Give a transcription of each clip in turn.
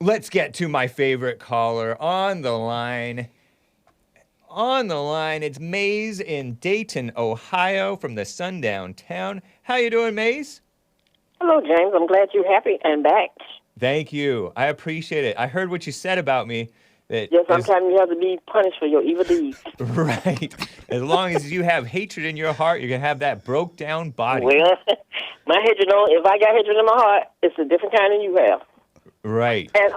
Let's get to my favorite caller on the line. On the line, it's Maze in Dayton, Ohio, from the sundown town. How you doing, Maze? Hello, James. I'm glad you're happy and back. Thank you. I appreciate it. I heard what you said about me. Yes, sometimes you have to be punished for your evil deeds. Right. As long as you have hatred in your heart, you're going to have that broke down body. Well, my hatred, if I got hatred in my heart, it's a different kind than you have. Right. And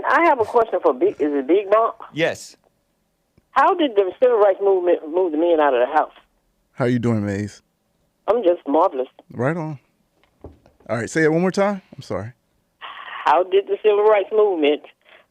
I have a question for Big. Is it Big Bump? Yes. How did the civil rights movement move the men out of the house? How you doing, Maze? I'm just marvelous. Right on. All right, say it one more time. I'm sorry. How did the civil rights movement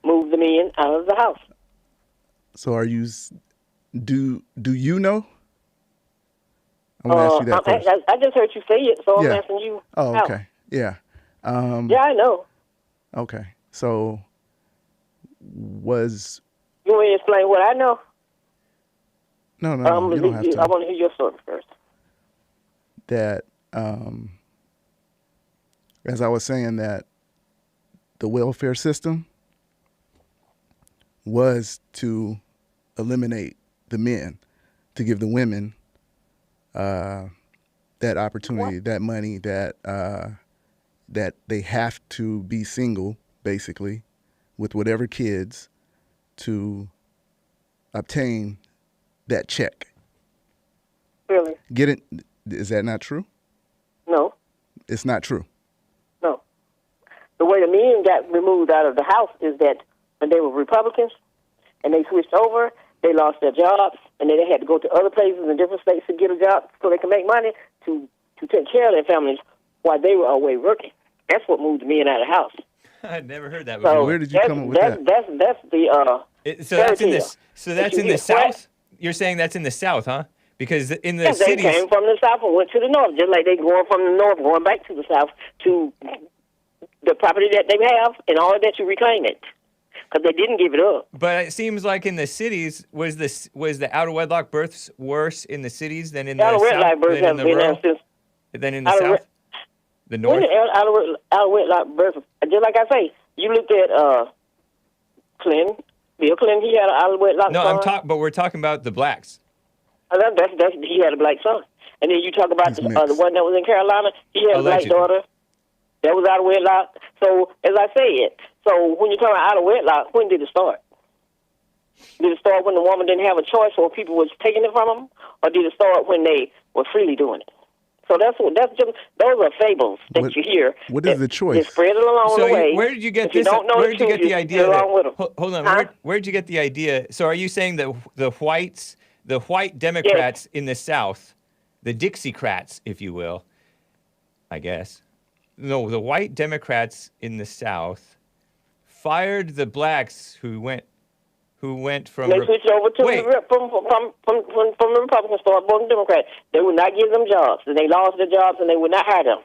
move the men out of the house? So are you, do you know? I'm going to ask you that first. I just heard you say it, so I'm asking you. Oh, how. okay. Yeah. Yeah, I know. Okay. So was... You want me to explain what I know? No, you don't have to. I want to hear your story first. That, as I was saying, that the welfare system was to eliminate the men, to give the women that opportunity, that money, that they have to be single, basically, with whatever kids, to obtain that check. Really? Get it? Is that not true? No. It's not true. No. The way the men got removed out of the house is that when they were Republicans and they switched over, they lost their jobs, and then they had to go to other places in different states to get a job so they could make money to take care of their families while they were away working. That's what moved the men out of the house. I'd never heard that before. So where did you come up with that? That's the So that's in the South? You're saying that's in the South, huh? Because in the cities... they came from the South and went to the North, just like they going from the North, going back to the South to the property that they have and all of that, you reclaim it. Because they didn't give it up. But it seems like in the cities, was the out-of-wedlock births worse in the cities than in the South? Out-of-wedlock births have been there since... Than in the South? The North? Out-of-wedlock births, just like I say, you looked at Clinton, Bill Clinton, he had an out-of-wedlock son. But we're talking about the blacks. He had a black son. And then you talk about the one that was in Carolina, he had a black daughter. That was out of wedlock. So, as I said, when you're talking about out of wedlock, when did it start? Did it start when the woman didn't have a choice or people was taking it from them? Or did it start when they were freely doing it? So that's just, those are fables that you hear. What is the choice? They spread it along the way. Where did you get this? Where did you get the idea? Hold on. Huh? Where did you get the idea? So are you saying that the white Democrats in the South, the Dixiecrats, if you will, I guess. No, the white Democrats in the South fired the blacks who went from... They switched over to from the Republicans, started voting Democrat. They would not give them jobs, and they lost their jobs, and they would not hire them.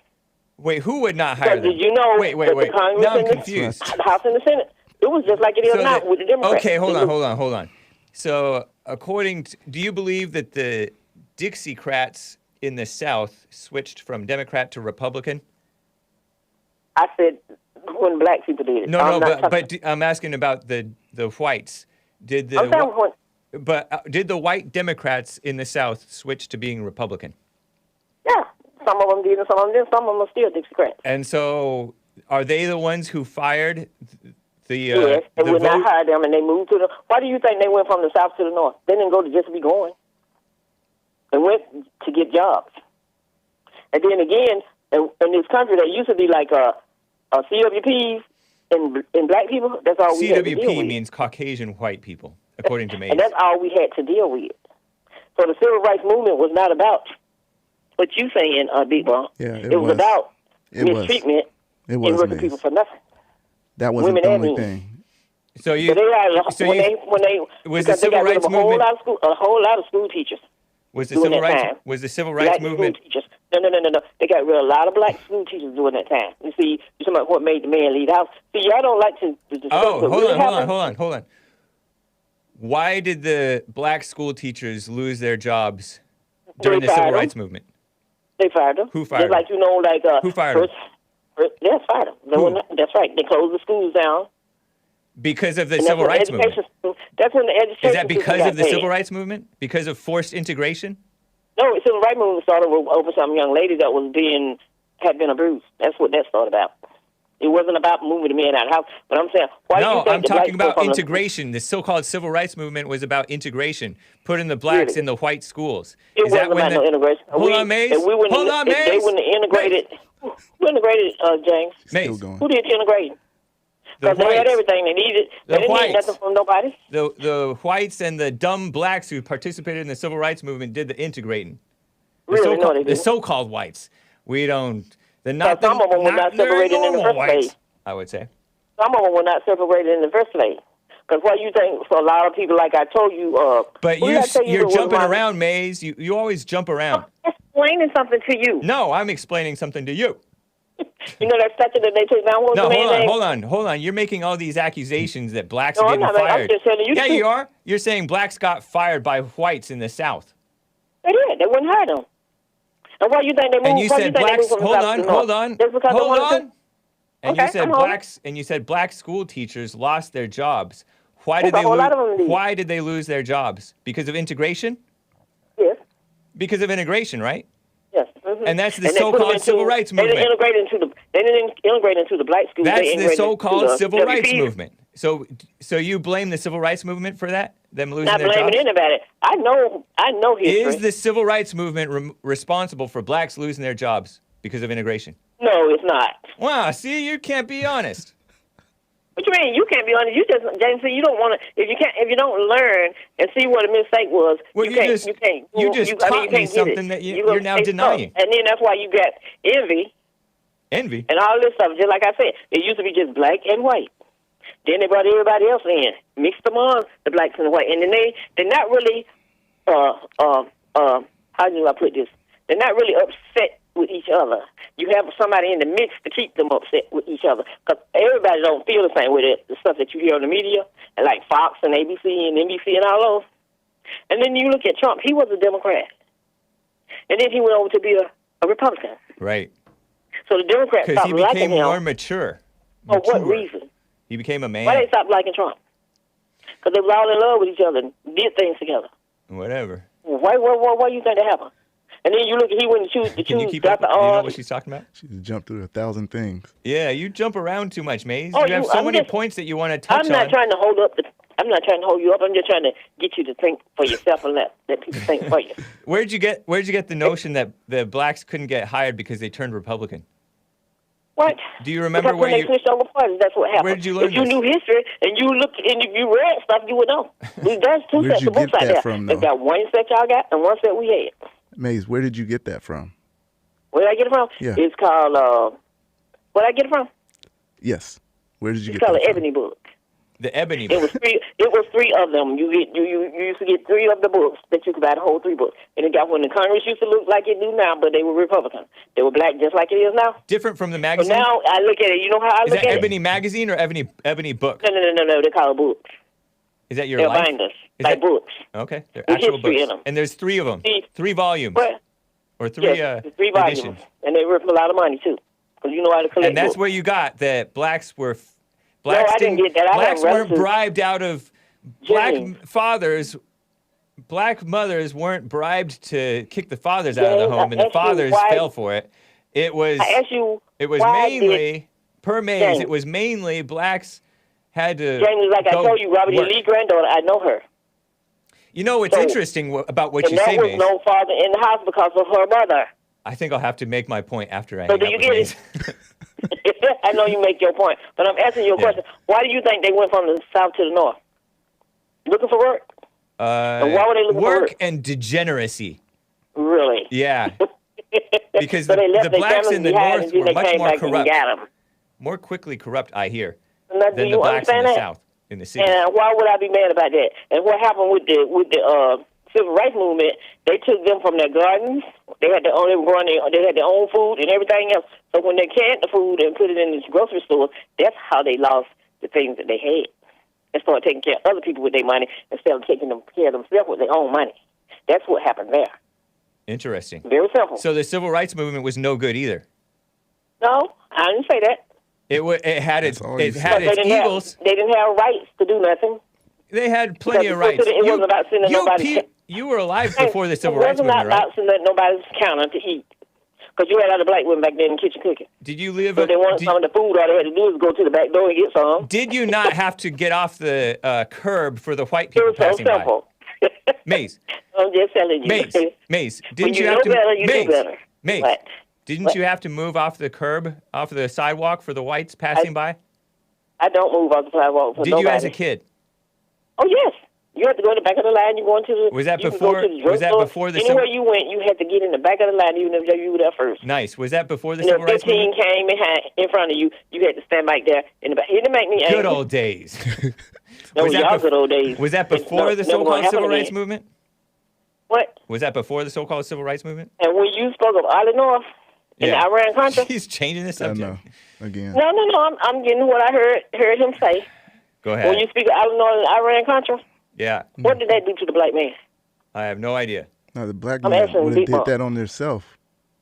Wait, who would not hire them? Did you know wait. The Congress Now I'm confused. The House and the Senate, it was just like it is now with the Democrats. Okay, hold on. So, do you believe that the Dixiecrats in the South switched from Democrat to Republican? I said when black people did it. But I'm asking about the whites. Did the white Democrats in the South switch to being Republican? Yeah, some of them did, and some of them didn't. Some of them are still Dixiecrats. And so, are they the ones who fired the? Yes, they would not hire them, and they moved to the. Why do you think they went from the South to the North? They didn't go to just be going. They went to get jobs. And then again, in this country, there used to be like a CWP in black people. That's all we had to deal with. CWP means Caucasian white people, according to Mace. And that's all we had to deal with. So the civil rights movement was not about what you saying, Big Bump. Yeah, it was about mistreatment and working people for nothing. That wasn't the only thing. So you, was the civil rights movement a whole lot of school teachers. Was the civil rights movement? No. They got rid of a lot of black school teachers during that time. You see, you're talking about what made the man leave the house. See, y'all don't like to discuss. Hold on. Why did the black school teachers lose their jobs during the civil rights movement? They fired them. Who fired them? Like, who fired them? Yes, fired them. That's right. They closed the schools down. Because of the civil rights movement. That's when the education. Is that because of the civil rights movement? Because of forced integration? No, the civil rights movement started over some young lady that had been abused. That's what that started about. It wasn't about moving the men out of the house. But I'm saying, why do you think I'm talking blacks about integration. The so-called civil rights movement was about integration, putting the blacks in the white schools. It wasn't about no integration. Hold on, Maze. Hold on, Maze. They wouldn't have integrated. Who integrated, James? Maze. Who did integrate? Because they had everything they needed. They didn't need nothing from nobody. The whites and the dumb blacks who participated in the civil rights movement did the integrating. Really? No, they didn't. The so-called whites. We don't. They're not some of them were not separated in the first place. I would say. Some of them were not separated in the first place. Because what you think for a lot of people, like I told you. But you're jumping around, Maze. You always jump around. I'm explaining something to you. No, I'm explaining something to you. You know that statue that they took down? What was the man's name? Hold on. You're making all these accusations that blacks no, are getting fired. I'm just telling you. Yeah, you are. You're saying blacks got fired by whites in the South. They did. They wouldn't hire them. And why you think they moved? And you said blacks. Hold on. Just because hold on. And okay, you said black school teachers lost their jobs. Why did they lose their jobs? Because of integration? Yes. Because of integration, right? Yes. Mm-hmm. And that's the so-called civil rights movement. They didn't integrate into the black schools. That's the so-called civil rights movement. So you blame the civil rights movement for that? Them losing their jobs? Not blaming anybody. I know history. Is the civil rights movement responsible for blacks losing their jobs because of integration? No, it's not. Wow, see, you can't be honest. What you mean? You can't be honest. You just, James, you don't want to. If you don't learn and see what a mistake was, well, you just taught me something that you're now denying. And then that's why you got envy. Envy. And all this stuff. Just like I said, it used to be just black and white. Then they brought everybody else in, mixed them on, the blacks and the white, and then they're not really. How do I put this? They're not really upset with each other. You have somebody in the mix to keep them upset with each other, because everybody don't feel the same with it. The stuff that you hear on the media, and like Fox and ABC and NBC and all those. And then you look at Trump; he was a Democrat, and then he went over to be a Republican. Right. So the Democrats stopped liking him. Because he became more mature. For what reason? He became a man. Why they stopped liking Trump? Because they were all in love with each other and did things together. Whatever. Why do you think that happened? And then you look, he wouldn't choose Can you keep up? Do you know what she's talking about? She's jumped through 1,000 things. Yeah, you jump around too much, Maze. Oh, you have so many points that you want to touch on. I'm not trying to hold you up. I'm just trying to get you to think for yourself and let people think for you. Where'd you get the notion that the blacks couldn't get hired because they turned Republican? What? Do you remember when they switched over parties? That's what happened. Where did you learn If you knew history and you looked and if you read stuff, you would know. There's two sets of books out there. There's got one set y'all got and one set we had. Maze, where did you get that from? Where did I get it from? Yeah. It's called, where did I get it from? Yes. Where did you get that from? It's called the Ebony book. The Ebony book. It was three of them. You used to get three of the books that you could buy the whole three books. And it got when the Congress used to look like it do now, but they were Republican. They were black just like it is now. Different from the magazine? So now I look at it. You know how I look at it? Is that Ebony magazine or Ebony book? No. They call it books. Is that your They're life? binders, like books. Okay. They're actual books. In them. And there's three of them. 3 volumes. Or three three volumes. Editions. And they worth a lot of money, too. Because you know how to collect And that's books. where you got that blacks were... No, I didn't get that. Blacks weren't bribed out of... Black mothers weren't bribed to kick the fathers out of the home, and the fathers fell for it. It was mainly, per Maze, it was mainly blacks had to James, like I told you, Robert E. Lee granddaughter, I know her. You know what's interesting about what you say, Maze? And there was no father in the house because of her mother. I think I'll have to make my point after I hang up with Maze. I know you make your point, but I'm asking you a question. Why do you think they went from the south to the north? Looking for work? And why were they looking for work? And degeneracy. Really? Yeah. Because the blacks in the north were much more corrupt. More quickly corrupt, I hear, than the blacks in the south, in the city. And why would I be mad about that? And what happened with the civil rights movement? They took them from their gardens. They had their own. They had their own food and everything else. So when they canned the food and put it in the grocery store, that's how they lost the things that they had and started taking care of other people with their money instead of taking care of themselves with their own money. That's what happened there. Interesting. Very simple. So the civil rights movement was no good either. No, I didn't say that. It had its all you eagles. They didn't have rights to do nothing. They had plenty of rights. It wasn't about sending nobody. You were alive before the civil rights It movement, wasn't right? about sending nobody's counter to eat. Because you had other black women back there in the kitchen cooking. Did you live? So if they wanted some of the food, all they had to do was go to the back door and get some. Did you not have to get off the curb for the white people passing by? It was so simple. Maze. I'm just telling you. Maze. Didn't you have to? Better, you do better. Maze. What? Didn't you have to move off the curb, off the sidewalk for the whites passing by? I don't move off the sidewalk for nobody. Did you as a kid? Oh yes. You had to go to the back of the line. You going to the was that before? Was that before the anywhere you went? You had to get in the back of the line, even if you were there first. Nice. Was that before the civil rights 15 movement? came in front of you. You had to stand back there in the back. It didn't make me angry. Good old days. Those y'all good old days. Was that before the so-called civil rights movement? What? Was that before the so-called civil rights movement? And when you spoke of Ollie North in the Iran-Contra, he's changing the subject. I know. Again. No. I'm getting what I heard him say. Go ahead. When you speak of Ollie North and Iran-Contra, yeah. What did they do to the black man? I have no idea. No, the black man would have did that on themselves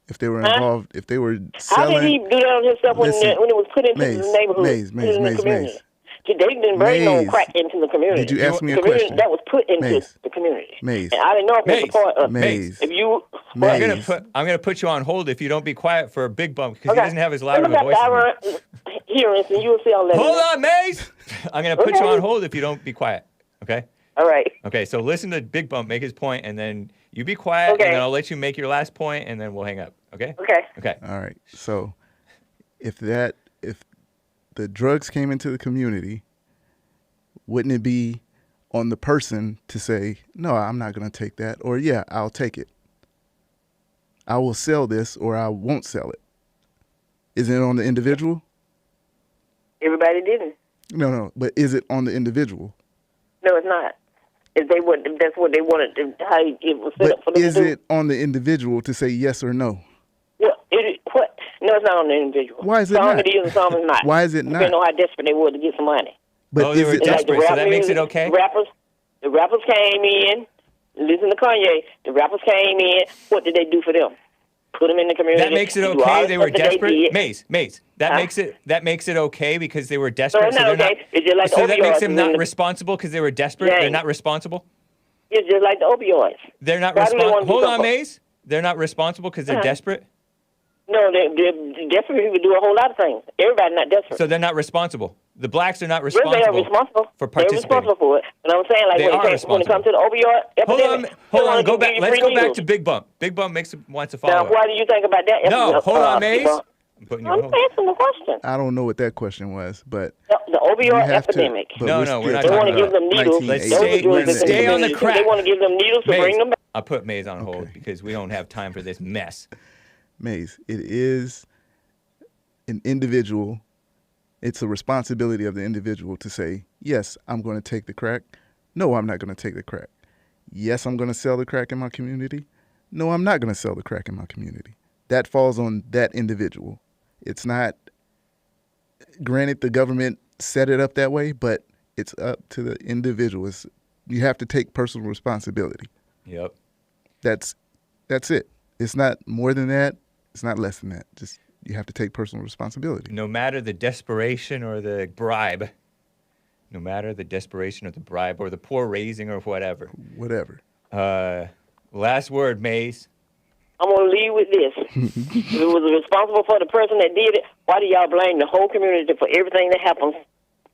if they were involved. If they were selling. How did he do that on himself when it was put into the neighborhood? Maze. They didn't bring no crack into the community. Did you ask me a question? That was put into the community. Maze. And I didn't know if it was a part of Maze. If you, I'm gonna put you on hold if you don't be quiet for a Big Bump because he doesn't have as loud of a voice. Hearings and you will see all that. Hold on, Maze. I'm gonna put you on hold if you don't be quiet. Okay. All right. Okay. So listen to Big Bump make his point, and then you be quiet, and then I'll let you make your last point, and then we'll hang up. Okay. Okay. All right. So if the drugs came into the community, wouldn't it be on the person to say, no, I'm not going to take that, or yeah, I'll take it. I will sell this or I won't sell it. Isn't it on the individual? Everybody didn't. No, but is it on the individual? No, it's not. If that's what they wanted, how it was set up for them to do. Is it on the individual to say yes or no? Well, what? No, it's not on the individual. Why is it some not? Some it is and some is not. Why is it not? Depending on how desperate they were to get some money. But they were desperate, like so that makes it okay? The rappers came in. Listen to Kanye. The rappers came in. What did they do for them? Put them in the community. That makes it okay. They were desperate. Maze. That makes it okay because they were desperate. No, it's not okay. It's just like so that makes them not responsible because they were desperate. They're not responsible. It's just like the opioids. They're not responsible. Hold on, Maze. They're not responsible because they're desperate. No, they're desperate people do a whole lot of things. Everybody's not desperate. So they're not responsible. The blacks are not responsible. Yes, they are responsible for participating. They're responsible for it. And I'm saying, like, when it comes to the opioid epidemic, hold on. Go back. Let's go back to Big Bump. Big Bump wants to follow. Now, what do you think about that? No, hold on, Maze. I'm answering the question. I don't know what that question was, but the opioid epidemic. No, we're not talking about. They want to give them needles. Let's stay on the crack. They want to give them needles to bring them back. I'll put Maze on hold because we don't have time for this mess. Maze, it is an individual. It's a responsibility of the individual to say, yes, I'm going to take the crack. No, I'm not going to take the crack. Yes, I'm going to sell the crack in my community. No, I'm not going to sell the crack in my community. That falls on that individual. It's not, granted, the government set it up that way, but it's up to the individual. You have to take personal responsibility. Yep. That's it. It's not more than that. It's not less than that. Just you have to take personal responsibility. No matter the desperation or the bribe. No matter the desperation or the bribe or the poor raising or whatever. Whatever. Last word, Maze. I'm going to leave with this. If it was responsible for the person that did it, why do y'all blame the whole community for everything that happens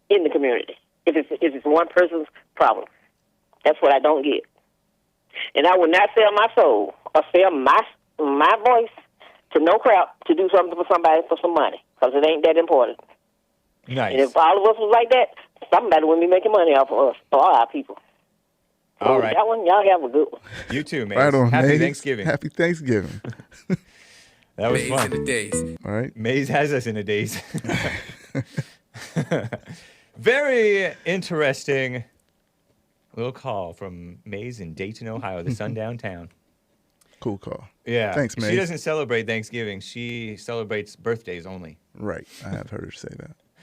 in the community? If it's one person's problem. That's what I don't get. And I would not sell my soul or sell my voice to no crap to do something for somebody for some money, because it ain't that important. Nice. And if all of us was like that, somebody wouldn't be making money off of us, for all our people. So all right. That one, y'all have a good one. You too, Maze. Right on, Happy Maze. Thanksgiving. Happy Thanksgiving. That was Maze fun. in the days. All right. Maze has us in a daze. Very interesting little call from Maze in Dayton, Ohio, the sundown town. Cool call. Yeah. Thanks, Maze. She doesn't celebrate Thanksgiving. She celebrates birthdays only. Right. I have heard her say that.